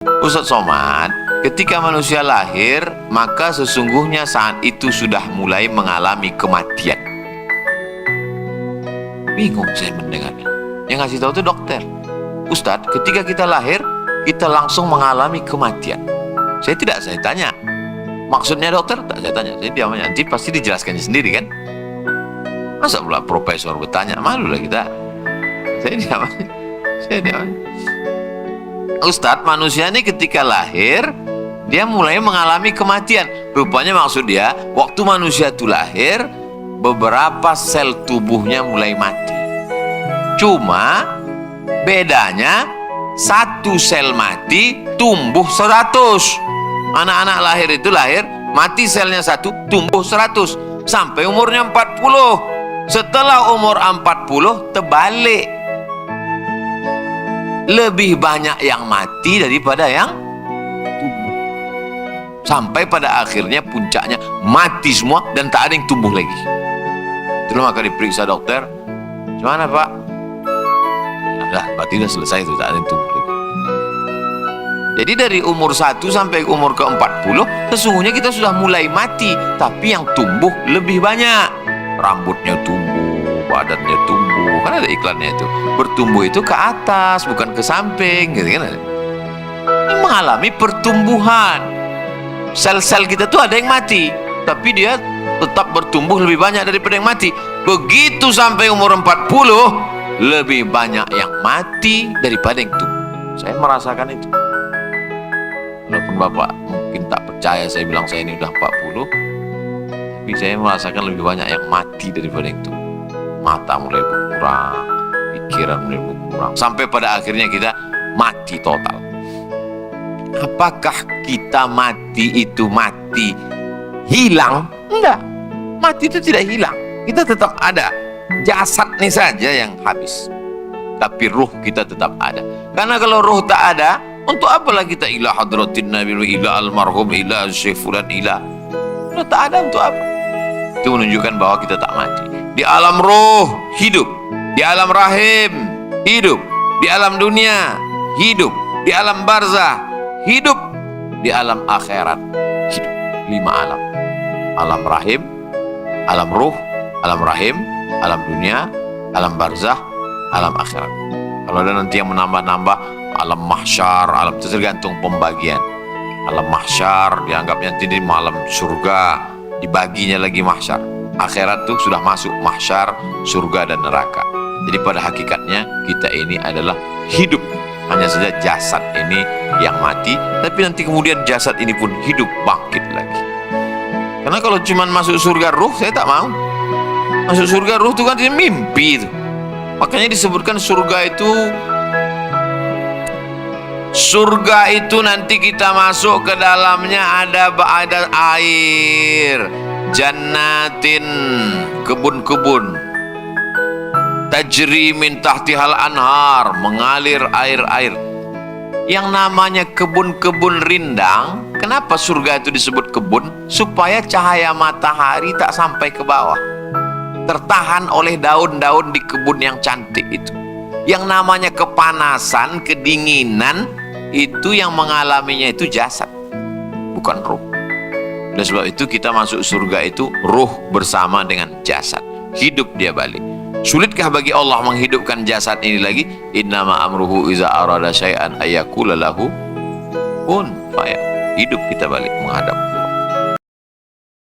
Ustaz Somad, ketika manusia lahir, maka sesungguhnya saat itu sudah mulai mengalami kematian. Bingung saya mendengarnya. Yang ngasih tahu itu dokter. Ustadz, ketika kita lahir, kita langsung mengalami kematian. Saya tanya. Maksudnya dokter? Tak saya tanya. Saya diam aja. Nanti pasti dijelaskannya sendiri kan? Masa pula profesor bertanya? Malu lah kita. Saya diam aja. Ustadz, manusia ini ketika lahir, dia mulai mengalami kematian. Rupanya maksud dia, waktu manusia itu lahir, beberapa sel tubuhnya mulai mati. Cuma bedanya, satu sel mati, tumbuh 100. Anak-anak lahir itu lahir, mati selnya 1, tumbuh 100. Sampai umurnya 40. Setelah umur 40, terbalik. Lebih banyak yang mati daripada yang tumbuh. Sampai pada akhirnya puncaknya mati semua dan tak ada yang tumbuh lagi. Terus maka diperiksa dokter, gimana Pak? Nah, berarti sudah selesai itu, tak ada yang tumbuh lagi. Jadi dari umur 1 sampai umur ke-40, sesungguhnya kita sudah mulai mati, tapi yang tumbuh lebih banyak. Rambutnya tumbuh, badannya tumbuh, kan ada iklannya itu. Bertumbuh itu ke atas, bukan ke samping, gitu kan? Ini mengalami pertumbuhan. Sel-sel kita tuh ada yang mati, tapi dia tetap bertumbuh lebih banyak daripada yang mati. Begitu sampai umur 40, lebih banyak yang mati daripada yang tumbuh. Saya merasakan itu. Walaupun Bapak mungkin tak percaya saya bilang saya ini udah 40, tapi saya merasakan lebih banyak yang mati daripada yang tumbuh. Mata mulai berkurang, pikiran mulai berkurang, sampai pada akhirnya kita mati total. Apakah kita mati itu mati hilang? Enggak, mati itu tidak hilang. Kita tetap ada. Jasad ini saja yang habis, tapi ruh kita tetap ada. Karena kalau ruh tak ada, untuk apalah kita ila hadratin nabi, ila almarhum, ila syekhulan, ila tak ada, untuk apa? Itu menunjukkan bahwa kita tak mati. Di alam roh hidup, di alam rahim hidup, di alam dunia hidup, di alam barzah hidup, di alam akhirat hidup. 5 alam: alam rahim, alam ruh, alam rahim, alam dunia, alam barzah, alam akhirat. Kalau ada nanti yang menambah-nambah alam mahsyar, alam itu tergantung pembagian. Alam mahsyar dianggapnya nanti di malam surga, dibaginya lagi mahsyar. Akhirat tuh sudah masuk mahsyar, surga dan neraka. Jadi pada hakikatnya kita ini adalah hidup. Hanya saja jasad ini yang mati, tapi nanti kemudian jasad ini pun hidup bangkit lagi. Karena kalau cuma masuk surga ruh, saya tak mau. Masuk surga ruh itu kan dia mimpi itu. Makanya disebutkan surga itu nanti kita masuk ke dalamnya ada air, jannatin, kebun-kebun, tajri min tahtihal anhar, mengalir air-air. Yang namanya kebun-kebun rindang, kenapa surga itu disebut kebun? Supaya cahaya matahari tak sampai ke bawah, tertahan oleh daun-daun di kebun yang cantik itu. Yang namanya kepanasan, kedinginan, itu yang mengalaminya itu jasad, bukan ruh. Dan sebab itu kita masuk surga itu ruh bersama dengan jasad, hidup dia balik. Sulitkah bagi Allah menghidupkan jasad ini lagi? Innama amruhu iza arada syai'an ayyakula lahu kun fayakun. Hidup kita balik menghadap Allah.